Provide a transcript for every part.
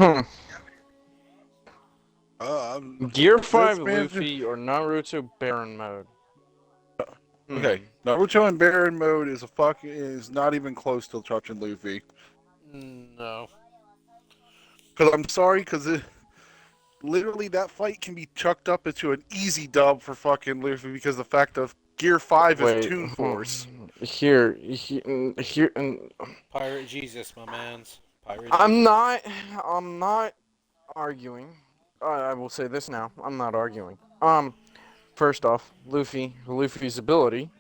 Hmm. Gear 5 this man. Luffy or Naruto Baron mode? Okay, Hmm. Naruto in Baron mode is not even close to touching Luffy. No. Because I'm sorry, literally that fight can be chucked up into an easy dub for fucking Luffy because the fact of Gear 5 is Wait. Toon Force. Here. Pirate Jesus, my mans. Pirate I'm Jesus. not. I'm not arguing. I will say this now. I'm not arguing. First off, Luffy's ability.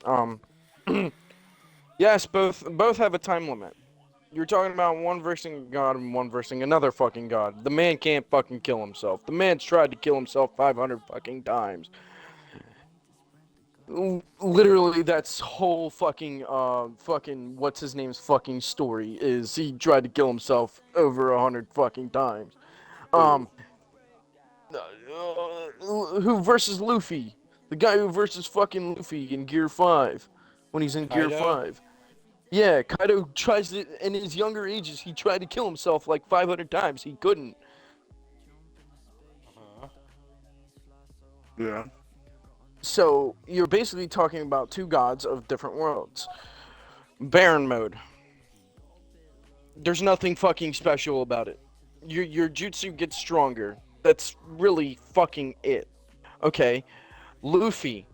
Yes, both have a time limit. You're talking about one versing God and one versing another fucking God. The man can't fucking kill himself. The man's tried to kill himself 500 fucking times. Literally, that's whole fucking what's his name's fucking story is he tried to kill himself over 100 fucking times. Um, who versus Luffy? The guy who versus fucking Luffy in Gear 5 when he's in Gear Kaido? 5. Yeah, Kaido tries to, in his younger ages, he tried to kill himself like 500 times. He couldn't. Uh-huh. Yeah. So, you're basically talking about two gods of different worlds. Baron mode. There's nothing fucking special about it. Your jutsu gets stronger. That's really fucking it. Okay, Luffy.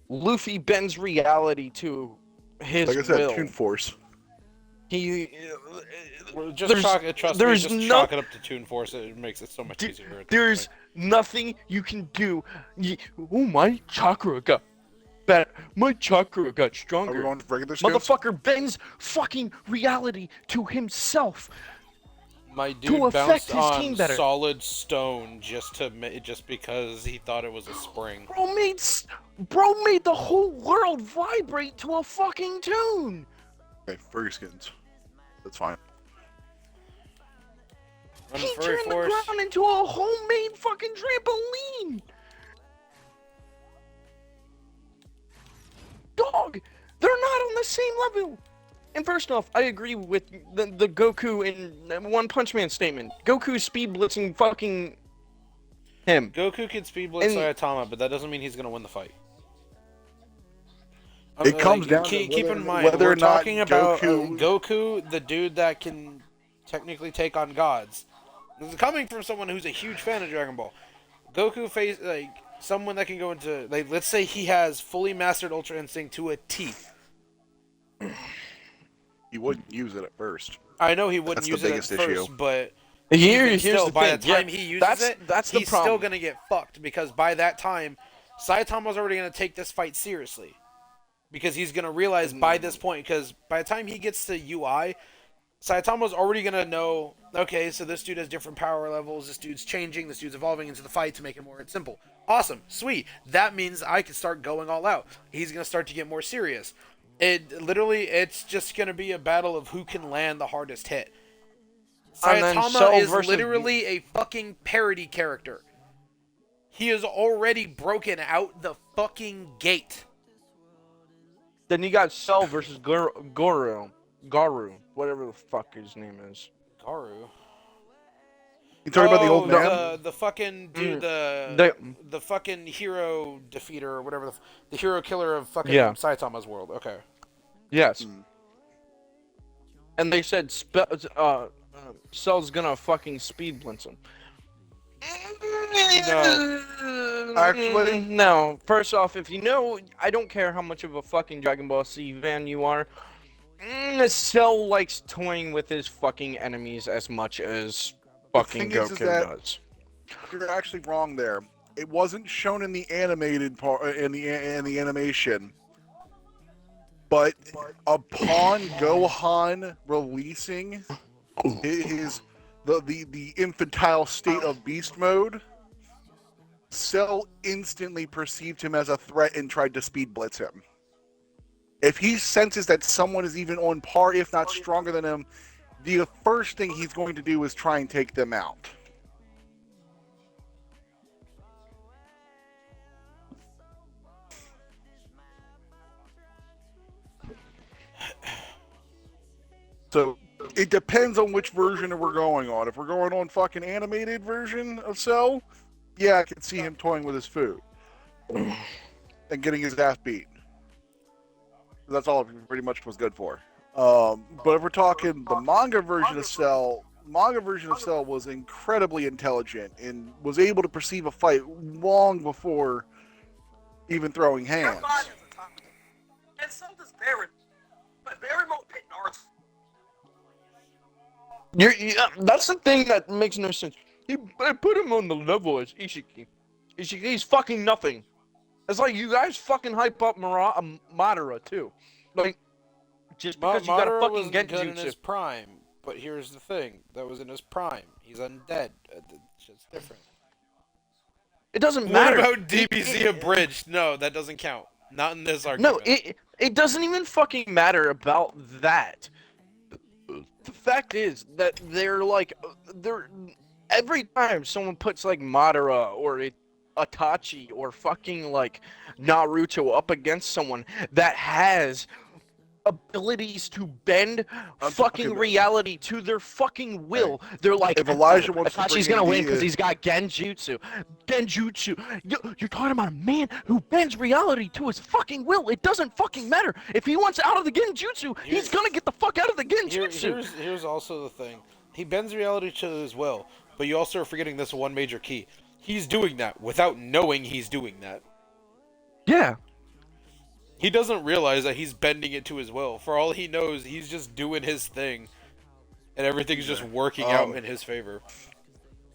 Luffy bends reality to his Like I said, Toon will. Force. He Well, just there's chalk it. Trust me. there's Just no chalk it up to Toon Force. It makes it so much easier at this there's point. nothing you can do. Oh, my chakra got better. My chakra got Are we stronger. going with regular skills? Motherfucker bends fucking reality to himself My to dude affect bounced his team on better. solid stone just because he thought it was a spring. Bro made the whole world vibrate to a fucking tune. Okay, furry skins. That's fine. Run He Furry turned the Force. ground into a homemade fucking trampoline. Dog, they're not on the same level. And first off, I agree with the Goku and One Punch Man statement. Goku speed blitzing fucking him. Goku can speed blitz And Saitama, but that doesn't mean he's gonna win the fight. It comes down to Keep in mind, whether we're or not talking about Goku. Goku, the dude that can technically take on gods. This is coming from someone who's a huge fan of Dragon Ball. Goku face someone that can go into let's say he has fully mastered Ultra Instinct to a T. He wouldn't use it at first. I know he wouldn't That's the use it at biggest first, issue. but here's still, the by thing. the time he uses it, that's the he's problem. still gonna get fucked because by that time, Saitama's already gonna take this fight seriously. Because he's gonna realize by this point, because by the time he gets to UI, Saitama's already gonna know. Okay, so this dude has different power levels. This dude's changing. This dude's evolving into the fight to make it more simple. Awesome, sweet. That means I can start going all out. He's gonna start to get more serious. It's just gonna be a battle of who can land the hardest hit. And then Saitama Cell is versus literally a fucking parody character. He is already broken out the fucking gate. Then you got Cell versus Garu, whatever the fuck his name is. Garu. You talking about the old man? The fucking dude, The- the fucking hero defeater or whatever, the hero killer of fucking Yeah. Saitama's world. Okay. Yes. Hmm. And they said Cell's gonna fucking speed blitz him. No. Actually- No. First off, if you know, I don't care how much of a fucking Dragon Ball Z fan you are. Cell likes toying with his fucking enemies as much as fucking thing is Goku that- does. You're actually wrong there. It wasn't shown in the animated part in the animation. But upon Gohan releasing the infantile state of beast mode, Cell instantly perceived him as a threat and tried to speed blitz him. If he senses that someone is even on par, if not stronger than him, the first thing he's going to do is try and take them out. So It depends on which version we're going on. If we're going on fucking animated version of Cell, yeah, I can see him toying with his food and getting his ass beat. That's all it pretty much was good for. But if we're talking the manga version of Cell was incredibly intelligent and was able to perceive a fight long before even throwing hands. And so does Barry. But Barry won't pick Naruto. That's the thing that makes no sense. I put him on the level as Ishiki. Ishiki's fucking nothing. It's like you guys fucking hype up Madara too. Like, just because you got a fucking wasn't good in genjutsu. his prime, but here's the thing: that was in his prime. He's undead. It's just different. It doesn't matter. What about DBZ abridged? No, that doesn't count. Not in this argument. No, it doesn't even fucking matter about that. The fact is that they're every time someone puts like Madara or Itachi or fucking like Naruto up against someone that has abilities to bend fucking reality to their fucking will. They're like, if Elijah wants to Itachi's bring gonna in win because he's got Genjutsu. You're talking about a man who bends reality to his fucking will. It doesn't fucking matter. If he wants out of the Genjutsu, he's gonna get the fuck out of the Genjutsu. Here's also the thing. He bends reality to his will, but you also are forgetting this one major key. He's doing that without knowing he's doing that. Yeah. He doesn't realize that he's bending it to his will. For all he knows, he's just doing his thing, and everything's just working out in his favor.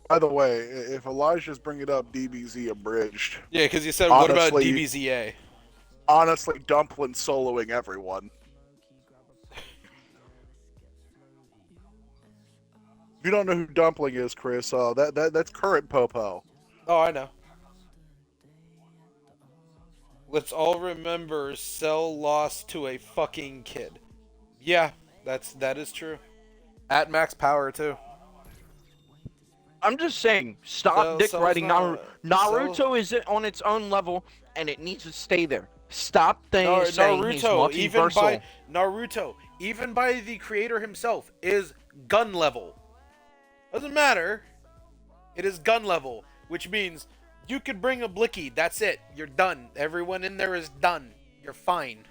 By the way, if Elijah's bringing up DBZ abridged, Yeah, because you said, honestly, what about DBZA? Honestly, Dumpling soloing everyone. If you don't know who Dumpling is, Chris, that's current Popo. Oh, I know. Let's all remember Cell lost to a fucking kid. Yeah, that is true. At max power too. I'm just saying, stop dick riding Naruto. Naruto is on its own level, and it needs to stay there. Stop saying he's multiversal. Naruto, even by the creator himself, is gun level. Doesn't matter. It is gun level, which means you could bring a Blicky. That's it. You're done. Everyone in there is done. You're fine.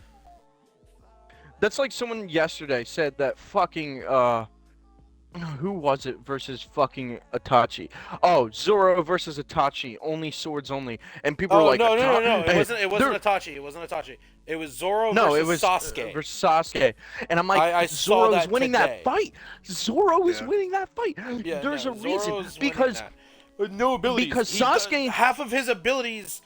That's like someone yesterday said that fucking who was it versus fucking Itachi? Oh, Zoro versus Itachi, only swords only, and people were like, no. It wasn't Itachi. It wasn't Itachi. It was Zoro versus Sasuke. Versus Sasuke, and I'm like, I saw Zoro's that winning today. that fight. Zoro is winning that fight. Yeah, There's a reason Zoro's because no abilities. Because Sasuke, half of his abilities.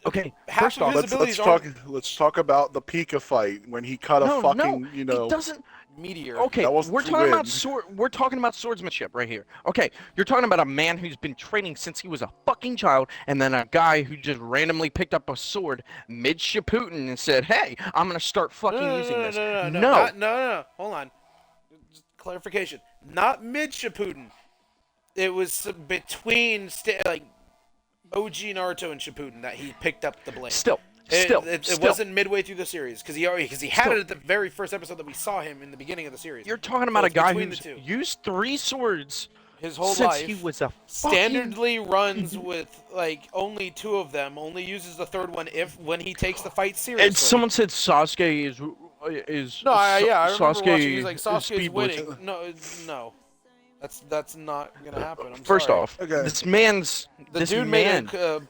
Okay, half first of off, his let's talk about the Pika fight when he cut a fucking it doesn't. Meteor. Okay, we're talking about swordsmanship right here. Okay, you're talking about a man who's been training since he was a fucking child, and then a guy who just randomly picked up a sword mid Shippuden and said, "Hey, I'm gonna start fucking using this." No. Hold on. Just clarification. Not mid Shippuden. It was between OG Naruto and Shippuden that he picked up the blade. It wasn't midway through the series because he had it at the very first episode that we saw him in the beginning of the series. You're talking about a guy who's used 3 swords his whole since life. he was a standardly runs with only 2 of them. Only uses the third one when he takes the fight seriously. And someone said Sasuke is I remember Sasuke watching. He's like, Sasuke's speed winning. blitzing. No. That's not gonna happen. First sorry. off, this man's made a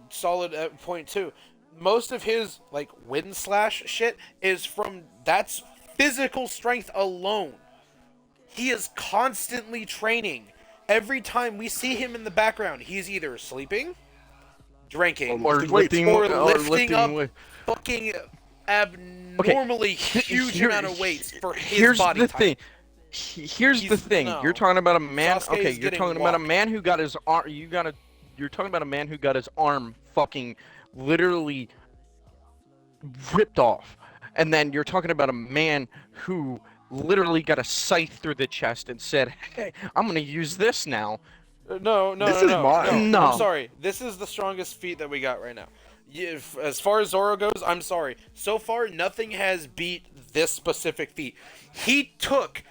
solid point too. Most of his wind slash shit is from that's physical strength alone. He is constantly training. Every time we see him in the background, he's either sleeping, drinking, or lifting up fucking abnormally huge amount of weights for his body type. Here's the thing. You're talking about a man. Sasuke Okay, you're talking about a man who got his arm. You're talking about a man who got his arm fucking literally ripped off, and then you're talking about a man who literally got a scythe through the chest and said, "Hey, I'm gonna use this now." No. No. I'm sorry. This is the strongest feat that we got right now. As far as Zoro goes, I'm sorry. So far, nothing has beat this specific feat. He took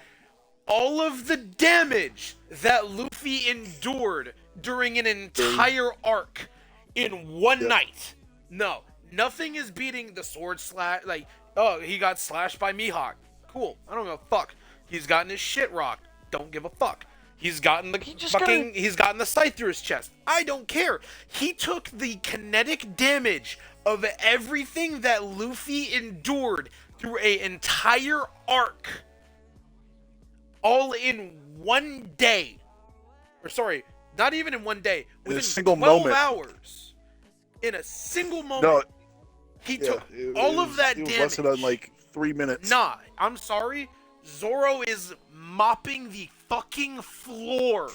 all of the damage that Luffy endured during an entire arc in one night. No, nothing is beating the sword slash. Like, oh, he got slashed by Mihawk. Cool. I don't give a fuck. He's gotten his shit rocked. Don't give a fuck. He's gotten the he's gotten the scythe through his chest. I don't care. He took the kinetic damage of everything that Luffy endured through an entire arc, all in one day. Or sorry, not even in one day. Within a single 12 moment. hours. In a single moment. No, He took all of that it was damage. less than like 3 minutes. Nah, I'm sorry. Zoro is mopping the fucking floor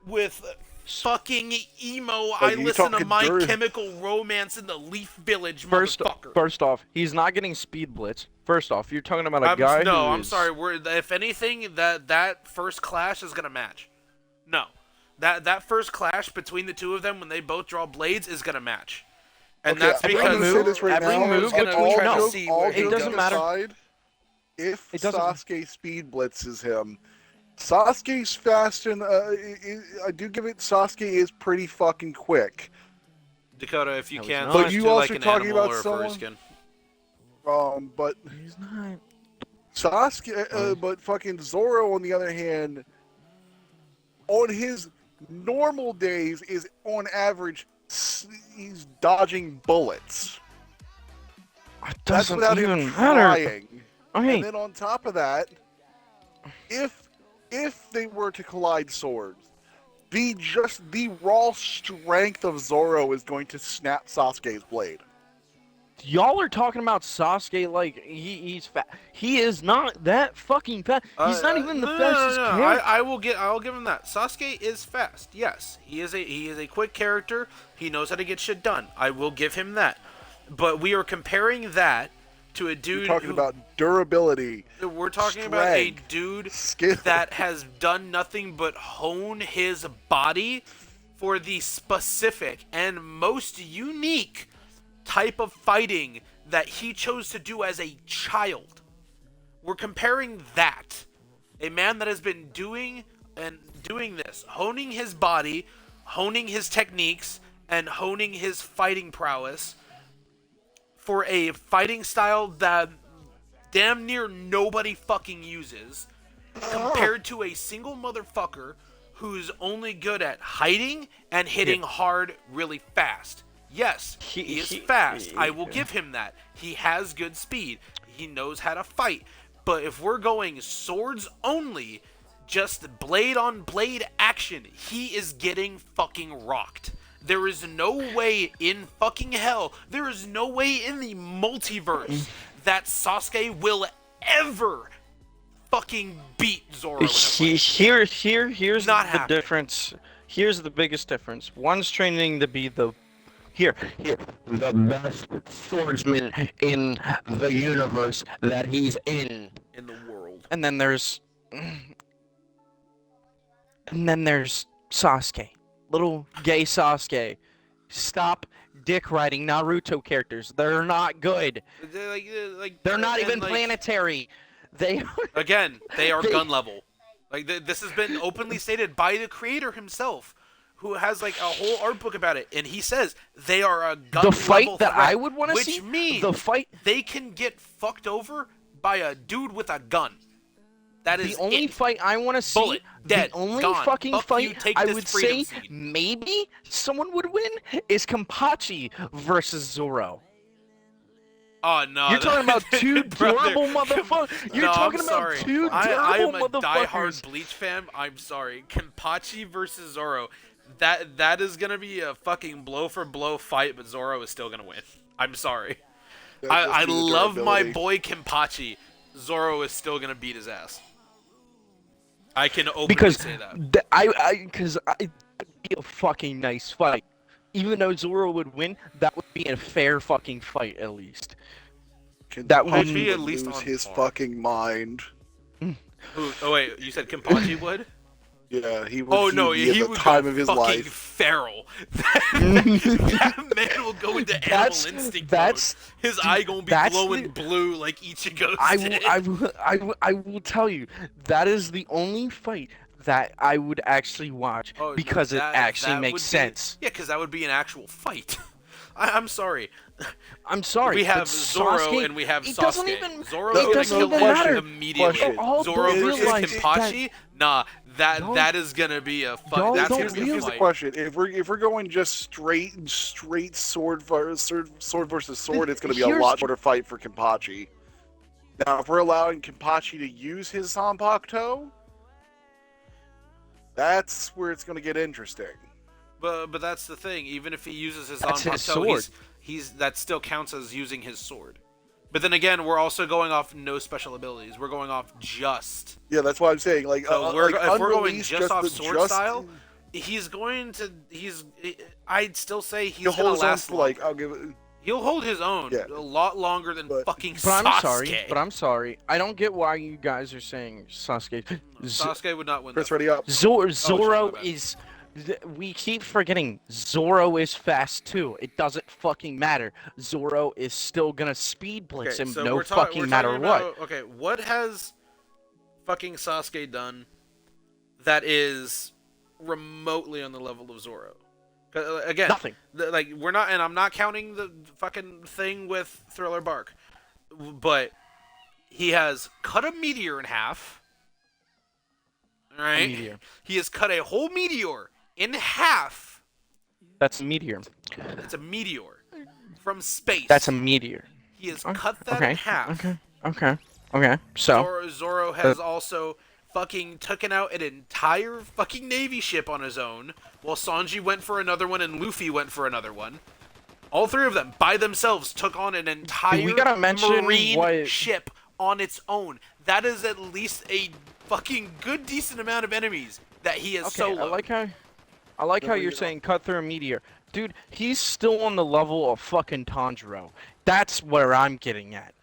with fucking emo. I you listen to talking My dirt? Chemical Romance in the Leaf Village, First motherfucker. off, he's not getting speed blitz. First off, you're talking about a guy who I'm is- sorry. If anything, that first clash is gonna match. No, that first clash between the two of them when they both draw blades is gonna match. And Okay, that's I'm because gonna say this right every now. move gonna between- try to no, see all where it he joking doesn't goes. matter. aside, if It doesn't- Sasuke speed blitzes him, Sasuke's fast and I do give it. Sasuke is pretty fucking quick. Dakota, if you No, can, he's not. switch But you to also like an talking animal about or a someone- furry skin. But He's not. Sasuke, but fucking Zoro, on the other hand, on his normal days, is on average he's dodging bullets. It That's doesn't without even him matter. trying. Okay. And then on top of that, if they were to collide swords, the raw strength of Zoro is going to snap Sasuke's blade. Y'all are talking about Sasuke like he's fat. He is not that fucking fast. He's not even the fastest No. character. I will give him that. Sasuke is fast. Yes, he is a quick character. He knows how to get shit done. I will give him that. But we are comparing that to a dude. You're talking about durability. We're talking about a strength, dude skill. that has done nothing but hone his body for the specific and most unique type of fighting that he chose to do as a child. We're comparing that. A man that has been doing this, honing his body, honing his techniques, and honing his fighting prowess for a fighting style that damn near nobody fucking uses, compared to a single motherfucker who's only good at hiding and hitting hard really fast. Yes, he is fast. I will give him that. He has good speed. He knows how to fight. But if we're going swords only, just blade on blade action, he is getting fucking rocked. There is no way in fucking hell, there is no way in the multiverse that Sasuke will ever fucking beat Zoro in a fight. Here's Not the happening. difference. Here's the biggest difference. One's training to be the the best swordsman in the universe that he's in. In the world. And then there's Sasuke. Little gay Sasuke. Stop dick riding Naruto characters. They're not good. They're not even planetary. They Again, they are They- gun level. Like this has been openly stated by the creator himself, who has like a whole art book about it, and he says they are a gun the level fight that threat, I would want to which see. means The fight. they can get fucked over by a dude with a gun. That is The only it. fight I want to see, Bullet, dead, the only gone. fucking Fuck you, fight take I this would freedom say seed. maybe someone would win is Kenpachi versus Zoro. Oh no! You're talking about two Brother. durable motherfuckers. You're No, talking I'm about sorry. two I durable am a diehard motherfuckers. Bleach fan. I'm sorry. Kenpachi versus Zoro. That is gonna be a fucking blow for blow fight, but Zoro is still gonna win. I'm sorry. I love my boy Kenpachi. Zoro is still gonna beat his ass. I can openly Because say that. it'd be a fucking nice fight. Even though Zoro would win, that would be a fair fucking fight at least. That would be at least lose on his par. fucking mind. Who, oh wait, you said Kenpachi would? Yeah, he would. Oh he no, would be at he the would time go of his fucking life. feral. That man will go into animal instinct mode. His eye gonna be that's glowing the- blue like Ichigo's I did. I will tell you that is the only fight that I would actually watch Oh, no, because it actually that makes would be- sense. Yeah, because that would be an actual fight. I'm sorry. I'm sorry. We have but Zoro Sasuke, and we have it Sasuke. doesn't even. Zoro's It gonna doesn't kill even him matter. immediately. Question. All Zoro don't versus realize Kenpachi? Nah, Y'all- that is gonna be a fight. y'all That's don't gonna be a Here's the fight. question: if we're going just straight sword versus sword, it's going to be a Here's- lot shorter fight for Kenpachi. Now, if we're allowing Kenpachi to use his Zanpakuto, that's where it's going to get interesting. But that's the thing. Even if he uses his That's his Zanpakuto, sword. he's that still counts as using his sword. But then again, we're also going off no special abilities. We're going off just. Yeah, that's what I'm saying. Like, So like if we're going unreleased, just off the- sword style, he's going to. I'd still say he'll he's gonna hold his own last. for like longer. I'll give it. He'll hold his own Yeah. a lot longer than But- fucking But Sasuke. I'm sorry. I don't get why you guys are saying Sasuke. Sasuke would not win. Chris, that ready up. Zoro my bad. is. We keep forgetting Zoro is fast too. It doesn't fucking matter. Zoro is still gonna speed blitz him, no fucking matter what. Okay, what has fucking Sasuke done that is remotely on the level of Zoro? Again, Nothing. Like we're not, and I'm not counting the fucking thing with Thriller Bark, but he has cut a meteor in half. All right, meteor. he has cut a whole meteor in half. That's a meteor. It's a meteor from space. That's a meteor. He has cut that Okay. in half. Okay. So Zoro has also fucking taken out an entire fucking Navy ship on his own, while Sanji went for another one and Luffy went for another one. All three of them, by themselves, took on an entire gotta mention marine what- ship on its own. That is at least a fucking good, decent amount of enemies that he has okay, soloed. I like how you're saying cut through a meteor. Dude, he's still on the level of fucking Tanjiro. That's where I'm getting at.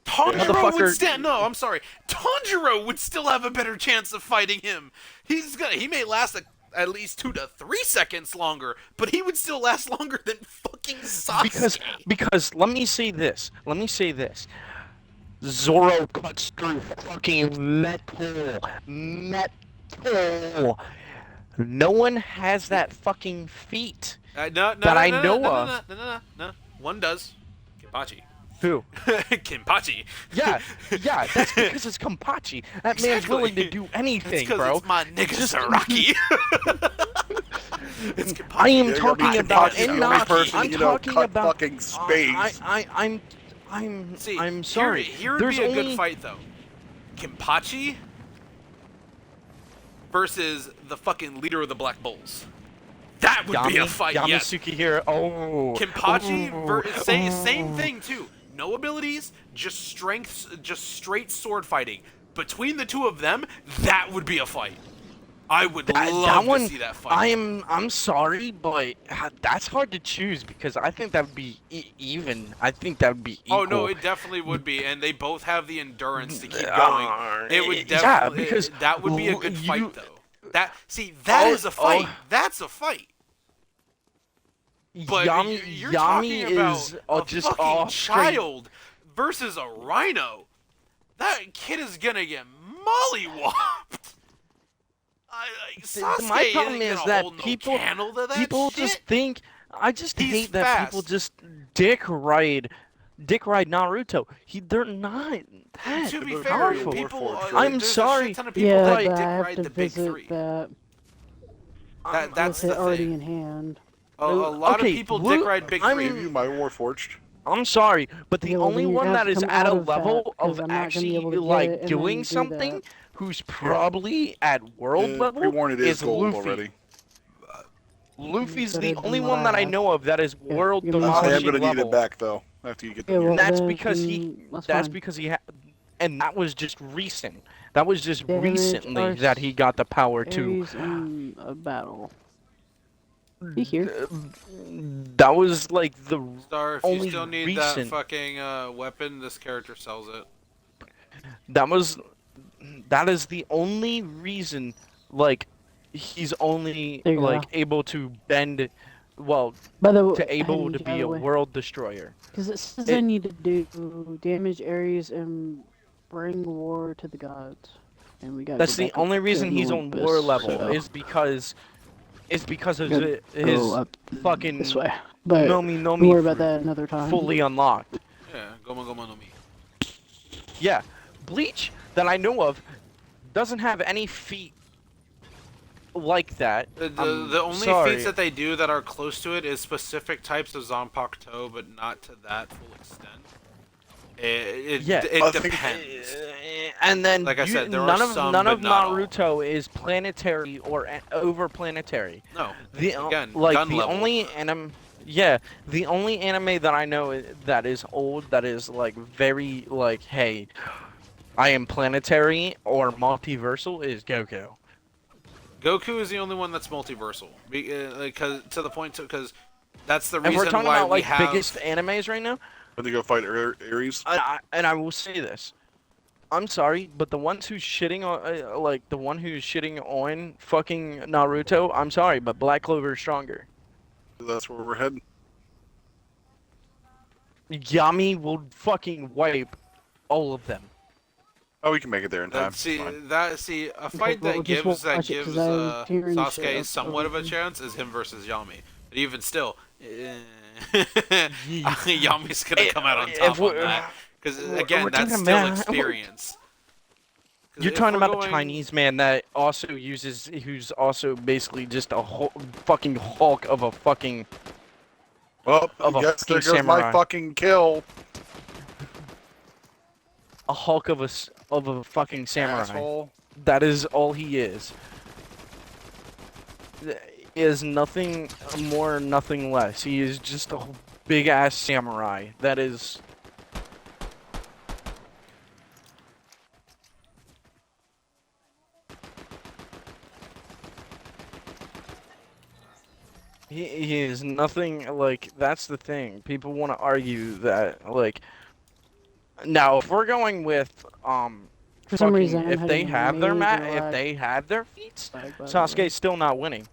Tanjiro Motherfucker- would stand. No, I'm sorry. Tanjiro would still have a better chance of fighting him. He may last at least 2 to 3 seconds longer, but he would still last longer than fucking Sasuke. Because let me say this. Zoro cuts through fucking metal. No one has that fucking feat. No, that I know of. No. One does. Kenpachi. Who? Kenpachi. Yeah, that's because it's Kenpachi. That man's Exactly. willing to do It's anything, because bro. it's my nigga Just- Zaraki. It's Kenpachi. I am Yeah, talking Kenpachi's about the only Enochi. person, I'm you know, talking cut about fucking space. See, I'm sorry. Here would There's be a only good fight though. Kenpachi versus the fucking leader of the Black Bulls. That would be a fight. Yes. Yamasuki here. Oh. Kenpachi, Oh. same thing too. No abilities, just strengths, just straight sword fighting. Between the two of them, that would be a fight. I would love to see that fight. I'm sorry, but that's hard to choose because I think that would be even. I think that would be equal. Oh no, it definitely would be, and they both have the endurance to keep going. It would yeah, definitely, because that would be a good you- fight though. That is a fight. That's a fight. But you're talking about is a just fucking all straight- child versus a rhino. That kid is gonna get mollywopped. Sasuke My problem isn't is gonna that hold no people candle to that people shit. just think. I just He's hate that people fast. just dick ride Naruto. They're not that To be fair, powerful. people. I'm there's a sorry. shit ton of people Yeah, that but dick I have ride to the big visit three. that That's with the it already thing. in hand. A lot Okay, of people Luke, dick ride big I'm- three. Give you my Warforged. I'm sorry, but the Yeah, well, only then you're one gonna that have is to come at a out of that, level 'cause of I'm not gonna be actually able to get like it and then doing do something, that. who's probably at world level, Pre-warned, it is gold Luffy. already. Luffy's Better the than only what one I that I have. know of that is Yeah, world give me I Polish am demolishing gonna need level. it back though after you get Yeah, the well, And that's then- because that's that's fine. because he had, and that was just recent. That was just Damage recently our that he got the power to. Ares in a battle. Be here. That was like the Star, if only you still need recent. that fucking weapon, this character sells it. That was that is the only reason, like, he's only There you go. like able to bend, well, By the way, to able Henry, to by be the a way, world destroyer. because it says I It need to do damage areas and bring war to the gods, and we gotta that's go the back up only to reason he's on war Olympus. level So is because of gotta go his up this fucking way. But Nomi we'll Nomi worry about fruit that another time. fully unlocked. Yeah, Goma Goma no Mi. Yeah, Bleach that I know of doesn't have any feat like that. The only sorry. feats that they do that are close to it is specific types of Zanpakuto, but not to that full extent. Yeah, It depends. And then Like I said, there are none of some, none but of not all. Naruto is planetary or over planetary. No, The again, like gun the level. only anime, yeah, the only anime that I know that is old that is like very like, hey, I am planetary or multiversal is Goku. Goku is the only one that's multiversal, because to the point, because that's the And we're reason talking why about we like have. biggest animes right now. When they go fight Ares. And I will say this. I'm sorry, but the ones who's shitting on, like the one who's shitting on fucking Naruto, I'm sorry, but Black Clover is stronger. That's where we're heading. Yami will fucking wipe all of them. Oh, we can make it there in time. See Fine. a fight well, that just gives watch it, 'cause I'm hearing shit Sasuke of somewhat of a everything. chance is him versus Yami. But even still, Yami's gonna come out on top on that. Because again, we're that's talking still about- experience. 'Cause You're if talking we're about a going- Chinese man that also uses, who's also basically just a fucking hulk of a fucking, Well, of a yes, there fucking goes my samurai. fucking kill. a hulk of a fucking samurai. Asshole. That is all he is. He is nothing more, nothing less. He is just a big ass samurai. That is. He is nothing like. That's the thing. People want to argue that like. Now, if we're going with For some fucking, reason, I'm if they having have their major if lag. they have their feats, Lag, by the way. Sasuke's still not winning.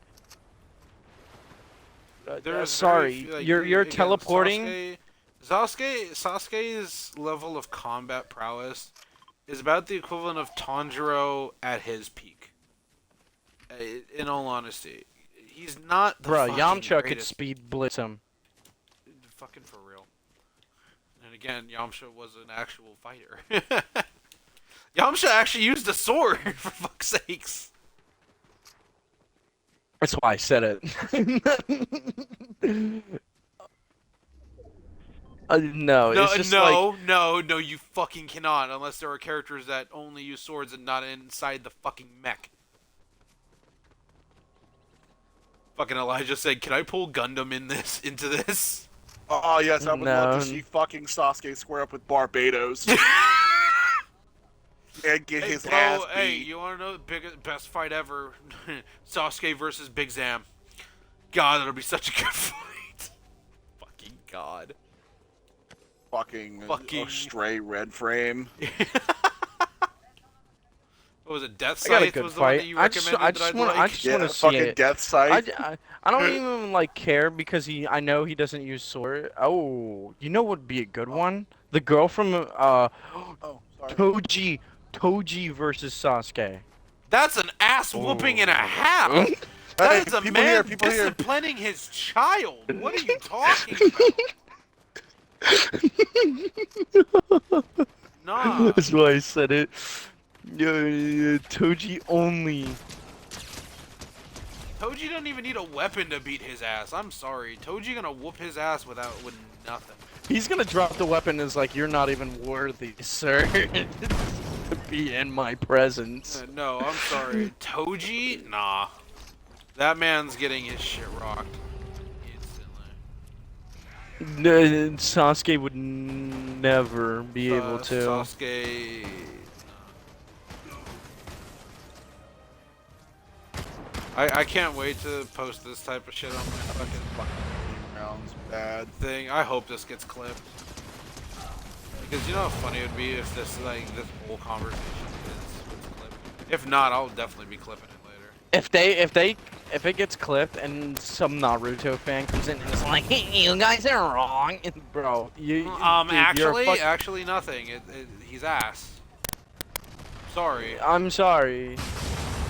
There's sorry, very few, like, you're again, teleporting. Sasuke's level of combat prowess is about the equivalent of Tanjiro at his peak. In all honesty, he's not the Bruh, fucking Yamcha could greatest. speed blitz him. Fucking for real. And again, Yamcha was an actual fighter. Yamcha actually used a sword, for fuck's sakes. That's why I said it. No, it's just like No, you fucking cannot, unless there are characters that only use swords and not inside the fucking mech. Fucking Elijah said, "Can I pull Gundam into this?" Oh, yes, I would love No. to see fucking Sasuke square up with Barbados. And get Hey, his bro, ass hey, beat. you want to know the best fight ever? Sasuke versus Big Zam. God, that'll be such a good fight. Fucking God. Fucking stray red frame. What was it? Death I got a Scythe good was the one that fight. you I just recommended that I'd want like? Yeah, to see fucking it. death scythe. I don't even like care because I know he doesn't use sword. Oh, you know what would be a good one? The girl from Oh, sorry. Toji versus Sasuke. That's an ass whooping and a half. Hey, That is a people man here, people here. disciplining his child. What are you talking about? Nah. That's why I said it. Toji only. Toji doesn't even need a weapon to beat his ass. I'm sorry. Toji gonna whoop his ass with nothing. He's gonna drop the weapon and is like, you're not even worthy, sir, to be in my presence. No, I'm sorry. Toji? Nah. That man's getting his shit rocked instantly. Sasuke would never be able to. Sasuke. I can't wait to post this type of shit on my fucking Rounds bad. thing. I hope this gets clipped. Because you know how funny it would be if this whole conversation is with If not, I'll definitely be clipping it later. If it gets clipped and some Naruto fan comes in and is like, you guys are wrong, bro, dude, you're Actually nothing. He's ass. Sorry. I'm sorry.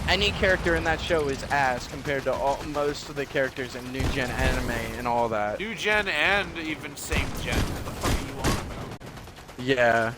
Any character in that show is ass compared to most of the characters in new gen anime and all that. New gen and even same gen. What the fuck are you on about? Yeah.